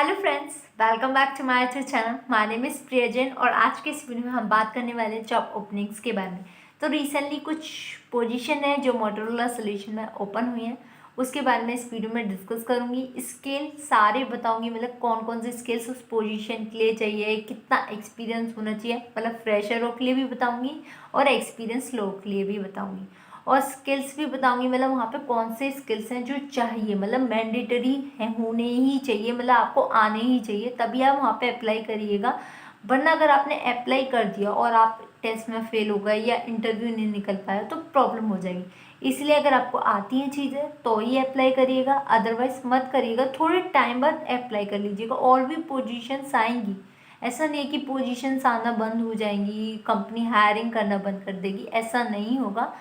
Hello friends, welcome back to my YouTube channel. My name is Priya Jain और आज के इस वीडियो में हम बात करने वाले हैं जॉब ओपनिंग्स के बारे में। तो रिसेंटली कुछ पोजीशन है जो मोटोरोला सोल्यूशन में ओपन हुई है, उसके बारे में इस वीडियो में डिस्कस करूंगी। स्किल सारे बताऊंगी, मतलब कौन कौन से स्किल्स उस पोजीशन के लिए चाहिए, कितना एक्सपीरियंस होना चाहिए, मतलब फ्रेशरों के लिए भी बताऊँगी और एक्सपीरियंस लोगों के लिए भी बताऊँगी। और स्किल्स भी बताऊंगी, मतलब वहाँ पे कौन से स्किल्स हैं जो चाहिए, मतलब मैंडेटरी है, होने ही चाहिए, मतलब आपको आने ही चाहिए, तभी आप वहाँ पे अप्लाई करिएगा। वरना अगर आपने अप्लाई कर दिया और आप टेस्ट में फेल हो गए या इंटरव्यू नहीं निकल पाया तो प्रॉब्लम हो जाएगी। इसलिए अगर आपको आती हैं चीज़ें तो ही अप्लाई करिएगा, अदरवाइज मत करिएगा। थोड़े टाइम बाद अप्लाई कर लीजिएगा, और भी पोजीशंस आएंगी। ऐसा नहीं है कि पोजीशंस आना बंद हो जाएंगी, कंपनी हायरिंग करना बंद कर देगी, ऐसा नहीं होगा।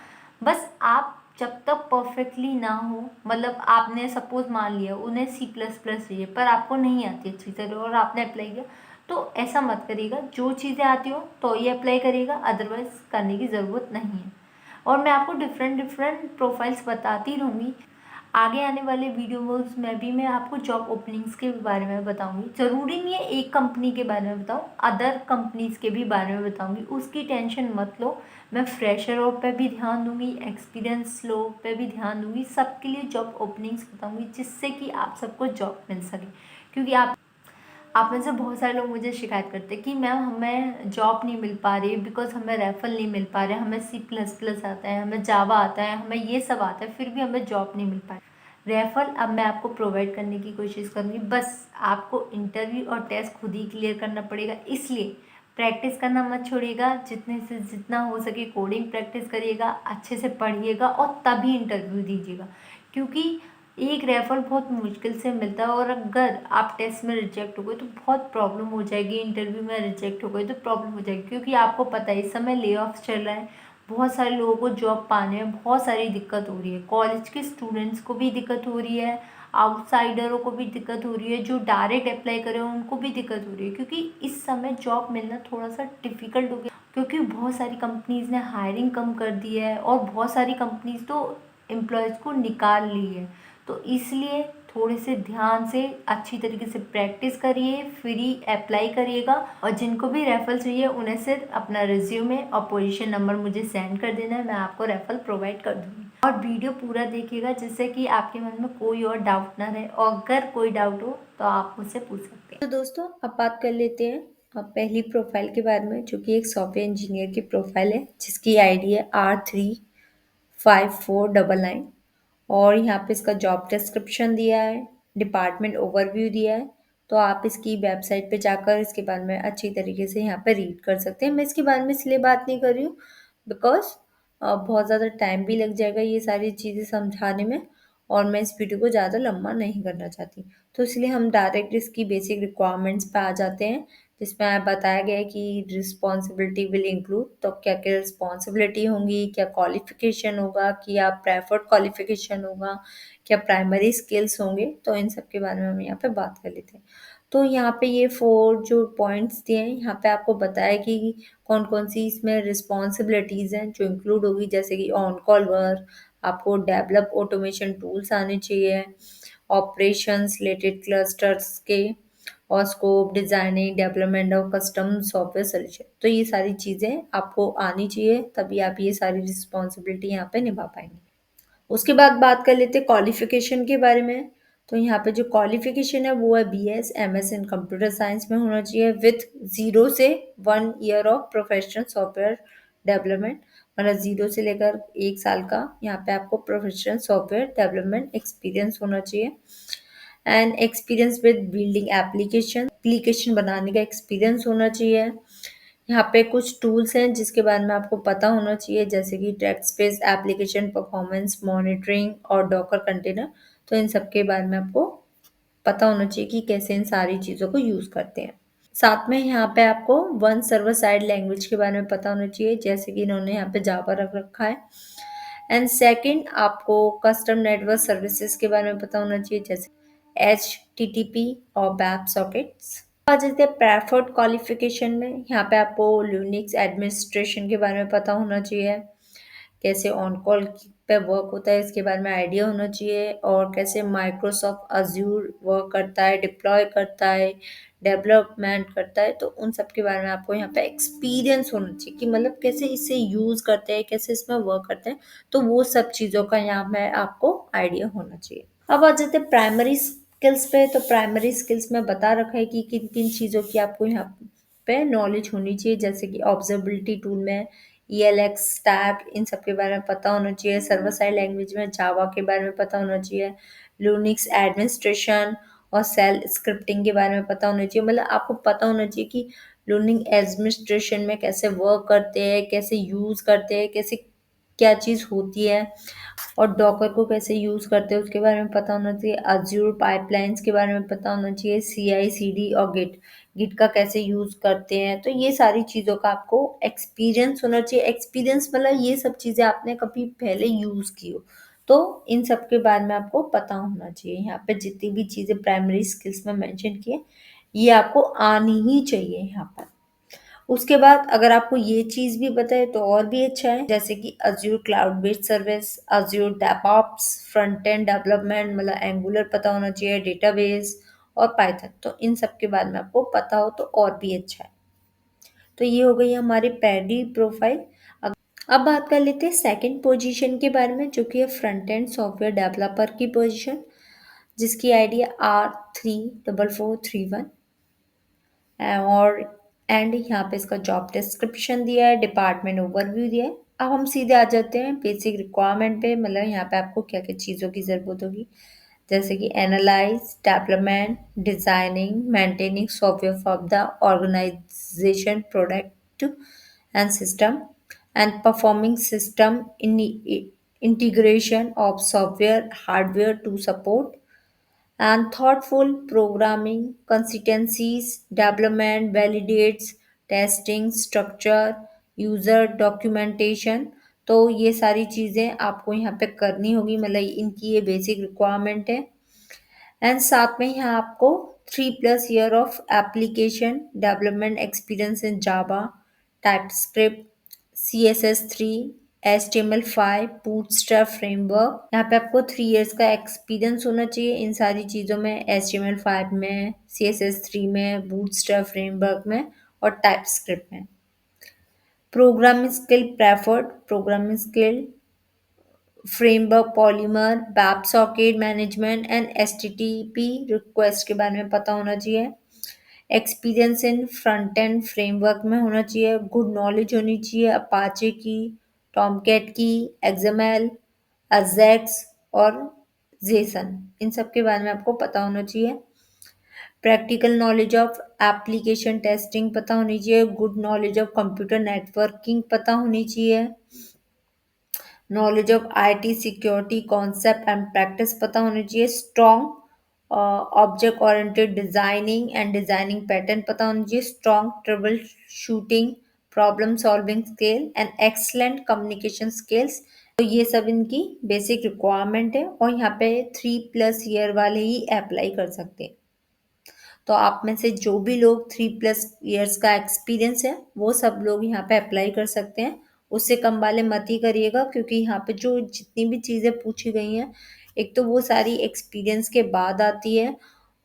बस आप जब तक परफेक्टली ना हो, मतलब आपने सपोज मान लिया उन्हें C++ चाहिए पर आपको नहीं आती अच्छी तरह और आपने अप्लाई किया, तो ऐसा मत करिएगा। जो चीज़ें आती हो तो ये अप्लाई करिएगा, अदरवाइज करने की ज़रूरत नहीं है। और मैं आपको डिफरेंट डिफरेंट प्रोफाइल्स बताती रहूँगी। आगे आने वाले वीडियोस में भी मैं आपको जॉब ओपनिंग्स के बारे में बताऊंगी। ज़रूरी नहीं है एक कंपनी के बारे में बताऊँ, अदर कंपनीज के भी बारे में बताऊंगी, उसकी टेंशन मत लो। मैं फ्रेशरों पे भी ध्यान दूंगी, एक्सपीरियंस लोग पे भी ध्यान दूंगी, सबके लिए जॉब ओपनिंग्स बताऊंगी जिससे कि आप सबको जॉब मिल सके। क्योंकि आप में से बहुत सारे लोग मुझे शिकायत करते हैं कि मैम हमें जॉब नहीं मिल पा रही बिकॉज हमें रेफल नहीं मिल पा रहे, हमें C++ आता है, हमें जावा आता है, हमें ये सब आता है, फिर भी हमें जॉब नहीं मिल पा रही। रेफल अब मैं आपको प्रोवाइड करने की कोशिश करूँगी, बस आपको इंटरव्यू और टेस्ट खुद ही क्लियर करना पड़ेगा। इसलिए प्रैक्टिस करना मत छोड़िएगा, जितने से जितना हो सके कोडिंग प्रैक्टिस करिएगा, अच्छे से पढ़िएगा और तभी इंटरव्यू दीजिएगा। क्योंकि एक रेफर बहुत मुश्किल से मिलता है, और अगर आप टेस्ट में रिजेक्ट हो गए तो बहुत प्रॉब्लम हो जाएगी, इंटरव्यू में रिजेक्ट हो गए तो प्रॉब्लम हो जाएगी। क्योंकि आपको पता है इस समय ले ऑफ चल रहा है, बहुत सारे लोगों को जॉब पाने में बहुत सारी दिक्कत हो रही है, कॉलेज के स्टूडेंट्स को भी दिक्कत हो रही है, आउटसाइडरों को भी दिक्कत हो रही है, जो डायरेक्ट अप्लाई करे उनको भी दिक्कत हो रही है। क्योंकि इस समय जॉब मिलना थोड़ा सा डिफिकल्ट हो गया, क्योंकि बहुत सारी कंपनीज ने हायरिंग कम कर दी है और बहुत सारी कंपनीज तो एम्प्लॉयज़ को निकाल ली है। तो इसलिए थोड़े से ध्यान से अच्छी तरीके से प्रैक्टिस करिए, फ्री अप्लाई करिएगा। और जिनको भी रेफरल चाहिए उन्हें सिर्फ अपना रिज्यूमे और पोजीशन नंबर मुझे सेंड कर देना है, मैं आपको रेफरल प्रोवाइड कर दूँगी। और वीडियो पूरा देखिएगा जिससे कि आपके मन में कोई और डाउट ना रहे, और अगर कोई डाउट हो तो आप मुझसे पूछ सकते हैं। तो दोस्तों अब बात कर लेते हैं अब पहली प्रोफाइल के बारे में, जो कि एक सॉफ्टवेयर इंजीनियर की प्रोफाइल है जिसकी आईडी है R35499। और यहाँ पे इसका जॉब डिस्क्रिप्शन दिया है, डिपार्टमेंट ओवरव्यू दिया है। तो आप इसकी वेबसाइट पे जाकर इसके बारे में अच्छी तरीके से यहाँ पे रीड कर सकते हैं। मैं इसके बारे में इसलिए बात नहीं कर रही हूँ बिकॉज बहुत ज़्यादा टाइम भी लग जाएगा ये सारी चीज़ें समझाने में, और मैं इस वीडियो को ज़्यादा लंबा नहीं करना चाहती। तो इसलिए हम डायरेक्ट इसकी बेसिक रिक्वायरमेंट्स पे आ जाते हैं, जिसमें बताया गया है कि रिस्पॉन्सिबिलिटी विल इंक्लूड, तो क्या क्या रिस्पॉन्सिबिलिटी होंगी, क्या क्वालिफिकेशन होगा, कि आप प्रेफर्ड क्वालिफिकेशन होगा, क्या प्राइमरी स्किल्स होंगे। तो इन सब के बारे में हम यहाँ पे बात कर लेते हैं। तो यहाँ पे ये 4 जो पॉइंट्स दिए हैं, यहाँ पे आपको बताया कि कौन कौन सी इसमें रिस्पॉन्सिबिलिटीज़ हैं जो इंक्लूड होगी, जैसे कि ऑन कॉल वर्क, आपको डेवलप ऑटोमेशन टूल्स आने चाहिए, ऑपरेशंस रिलेटेड क्लस्टर्स के, और scope designing development of custom software solution. तो ये सारी चीज़ें आपको आनी चाहिए, तभी आप ये सारी रिस्पॉन्सिबिलिटी यहाँ पे निभा पाएंगे। उसके बाद बात कर लेते हैं क्वालिफिकेशन के बारे में। तो यहाँ पे जो क्वालिफिकेशन है वो है BS MS इन कंप्यूटर साइंस में होना चाहिए, विथ 0 से 1 year of professional software development, मतलब 0 से लेकर 1 साल का यहाँ पे आपको प्रोफेशनल सॉफ्टवेयर डेवलपमेंट एक्सपीरियंस होना चाहिए। And experience with building application बनाने का एक्सपीरियंस होना चाहिए। यहाँ पे कुछ टूल्स हैं जिसके बारे में आपको पता होना चाहिए, जैसे कि text based application performance monitoring और डॉकर कंटेनर। तो इन सब के बारे में आपको पता होना चाहिए कि कैसे इन सारी चीज़ों को यूज़ करते हैं। साथ में यहाँ पे आपको वन सर्वर साइड लैंग्वेज के बारे में पता होना चाहिए, जैसे कि इन्होंने यहाँ पे जावा रख रखा है। एंड सेकंड, आपको कस्टम नेटवर्क सर्विसेज के बारे में पता होना चाहिए, जैसे HTTP और बैप सॉकेट्स। आ जाते हैं प्रेफर्ड क्वालिफिकेशन में, यहाँ पे आपको लिनक्स एडमिनिस्ट्रेशन के बारे में पता होना चाहिए, कैसे ऑन कॉल पे वर्क होता है इसके बारे में आइडिया होना चाहिए, और कैसे माइक्रोसॉफ्ट अज्यूर वर्क करता है, डिप्लॉय करता है, डेवलपमेंट करता है, तो उन सब के बारे में आपको यहाँ पे एक्सपीरियंस होना चाहिए कि मतलब कैसे इसे यूज़ करते हैं, कैसे इसमें वर्क करते हैं, तो वो सब चीज़ों का यहाँ पे आपको आइडिया होना चाहिए। अब आ जाते हैं प्राइमरी स्किल्स पे। तो प्राइमरी स्किल्स में बता रखा है कि किन किन चीज़ों की आपको यहाँ पे नॉलेज होनी चाहिए, जैसे कि ऑब्जर्वेबिलिटी टूल में ELX स्टैक, इन सब के बारे में पता होना चाहिए। सर्वर साइड लैंग्वेज में जावा के बारे में पता होना चाहिए। लूनिक्स एडमिनिस्ट्रेशन और सेल स्क्रिप्टिंग के बारे में पता होना चाहिए। मतलब आपको पता होना चाहिए कि लूनिंग एडमिनिस्ट्रेशन में कैसे वर्क करते हैं, कैसे यूज़ करते हैं, कैसे क्या चीज़ होती है, और डॉकर को कैसे यूज़ करते हैं उसके बारे में पता होना चाहिए। अज्यूर पाइपलाइंस के बारे में पता होना चाहिए। CI/CD और गिट, गिट का कैसे यूज़ करते हैं, तो ये सारी चीज़ों का आपको एक्सपीरियंस होना चाहिए। एक्सपीरियंस मतलब ये सब चीज़ें आपने कभी पहले यूज़ की हो, तो इन सब के बारे में आपको पता होना चाहिए। यहाँ पे जितनी भी चीज़ें प्राइमरी स्किल्स में मेंशन की है, ये आपको आनी ही चाहिए यहाँ पर। उसके बाद अगर आपको ये चीज़ भी पता है तो और भी अच्छा है, जैसे कि azure cloud based service, azure DevOps, front end development मतलब एंगुलर पता होना चाहिए, डेटाबेस और पाइथन, तो इन सब के बारे में आपको पता हो तो और भी अच्छा है। तो ये हो गई हमारी पहली प्रोफाइल। अब बात कर लेते हैं सेकंड पोजीशन के बारे में, जो कि है फ्रंट एंड सॉफ्टवेयर डेवलपर की पोजीशन, जिसकी आईडी है R344331। और एंड यहाँ पे इसका जॉब डिस्क्रिप्शन दिया है, डिपार्टमेंट ओवरव्यू दिया है। अब हम सीधे आ जाते हैं बेसिक रिक्वायरमेंट पे, मतलब यहाँ पे आपको क्या क्या चीज़ों की ज़रूरत होगी, जैसे कि analyse, development, designing, maintaining software for the organisation product and system, and performing system in integration of software hardware to support, and thoughtful programming, consistencies, development, validates, testing, structure, user documentation। तो ये सारी चीज़ें आपको यहाँ पे करनी होगी, मतलब इनकी ये बेसिक रिक्वायरमेंट है। एंड साथ में यहाँ आपको 3+ year of application development experience in Java, TypeScript, CSS3, HTML5, bootstrap framework, यहाँ पे आपको 3 इयर्स का एक्सपीरियंस होना चाहिए इन सारी चीज़ों में, HTML5 में, CSS3 में, बूटस्ट्रैप फ्रेमवर्क में और टाइपस्क्रिप्ट में। Programming skill preferred, programming skill framework polymer, bap socket management and HTTP request के बारे में पता होना चाहिए। Experience in front end framework में होना चाहिए। गुड नॉलेज होनी चाहिए अपाचे की, टॉमकैट की, एक्सएमएल, अजेक्स और जेसन, इन सब के बारे में आपको पता होना चाहिए। Practical knowledge of application testing पता होनी चाहिए। Good knowledge of computer networking पता होनी चाहिए। Knowledge of IT security concept and practice पता होनी चाहिए। Strong object oriented designing and designing pattern पता होनी चाहिए। Strong trouble shooting, problem solving skill and excellent communication skills, तो ये सब इनकी बेसिक रिक्वायरमेंट है। और यहाँ पे 3+ ईयर वाले ही अप्लाई कर सकते हैं। तो आप में से जो भी लोग 3+ ईयर्स का एक्सपीरियंस है वो सब लोग यहाँ पे अप्लाई कर सकते हैं। उससे कम वाले मत ही करिएगा, क्योंकि यहाँ पे जो जितनी भी चीज़ें पूछी गई हैं, एक तो वो सारी एक्सपीरियंस के बाद आती है,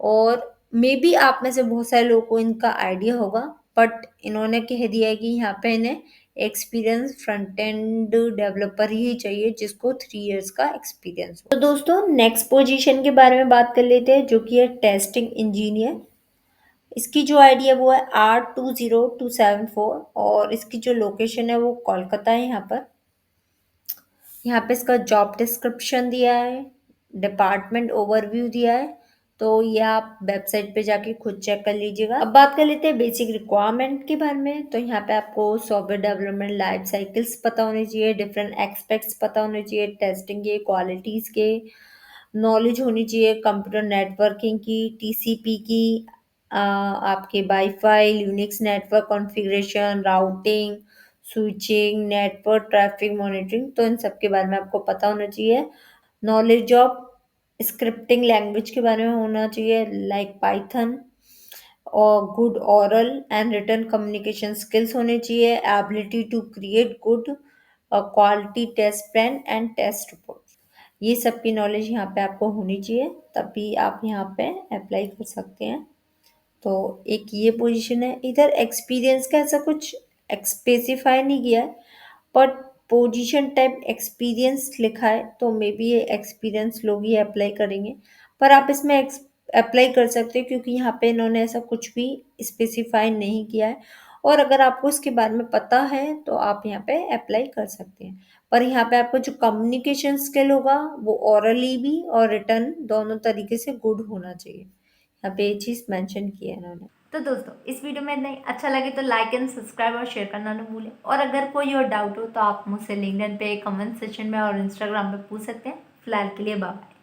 और मे बी आप में से बहुत सारे लोगों को इनका आइडिया होगा, बट इन्होंने कह दिया है कि यहाँ पे इन्हें एक्सपीरियंस फ्रंट एंड डेवलपर ही चाहिए जिसको 3 इयर्स का एक्सपीरियंस हो। तो दोस्तों नेक्स्ट पोजीशन के बारे में बात कर लेते हैं, जो कि है टेस्टिंग इंजीनियर। इसकी जो आईडी है वो है R20274, और इसकी जो लोकेशन है वो कोलकाता है। यहाँ पे इसका जॉब डिस्क्रिप्शन दिया है, डिपार्टमेंट ओवरव्यू दिया है, तो ये आप वेबसाइट पे जाके खुद चेक कर लीजिएगा। अब बात कर लेते हैं बेसिक रिक्वायरमेंट के बारे में। तो यहाँ पे आपको सॉफ्टवेयर डेवलपमेंट लाइफ साइकिल्स पता होने चाहिए, डिफरेंट एक्सपेक्ट्स पता होने चाहिए, टेस्टिंग के क्वालिटीज़ के नॉलेज होनी चाहिए, कंप्यूटर नेटवर्किंग की, TCP की, आपके wifi, Unix network configuration, routing, switching, network traffic monitoring, तो इन सब के बारे में आपको पता होना चाहिए। नॉलेज ऑफ स्क्रिप्टिंग लैंग्वेज के बारे में होना चाहिए, लाइक पाइथन, और good oral and written communication skills होने चाहिए। Ability to create good quality test plan and test report. ये सब की नॉलेज यहाँ पे आपको होनी चाहिए, तभी आप यहाँ पे अप्लाई कर सकते हैं। तो एक ये पोजीशन है। इधर एक्सपीरियंस का ऐसा कुछ स्पेसिफाई नहीं किया है, बट पोजीशन टाइप एक्सपीरियंस लिखा है, तो मे बी ये एक्सपीरियंस लोग ही अप्लाई करेंगे। पर आप इसमें अप्लाई कर सकते हो, क्योंकि यहाँ पे इन्होंने ऐसा कुछ भी स्पेसिफाई नहीं किया है। और अगर आपको इसके बारे में पता है तो आप यहाँ पे अप्लाई कर सकते हैं। पर यहाँ पे आपका जो कम्युनिकेशन स्किल होगा वो ओरली भी और रिटर्न दोनों तरीके से गुड होना चाहिए। यहाँ पे ये चीज़ मेंशन की है इन्होंने। तो दोस्तों इस वीडियो में इतना ही। अच्छा लगे तो लाइक एंड सब्सक्राइब और शेयर करना ना भूलें। और अगर कोई और डाउट हो तो आप मुझसे लिंक्डइन पे, कमेंट सेक्शन में और इंस्टाग्राम पे पूछ सकते हैं। फिलहाल के लिए बाय।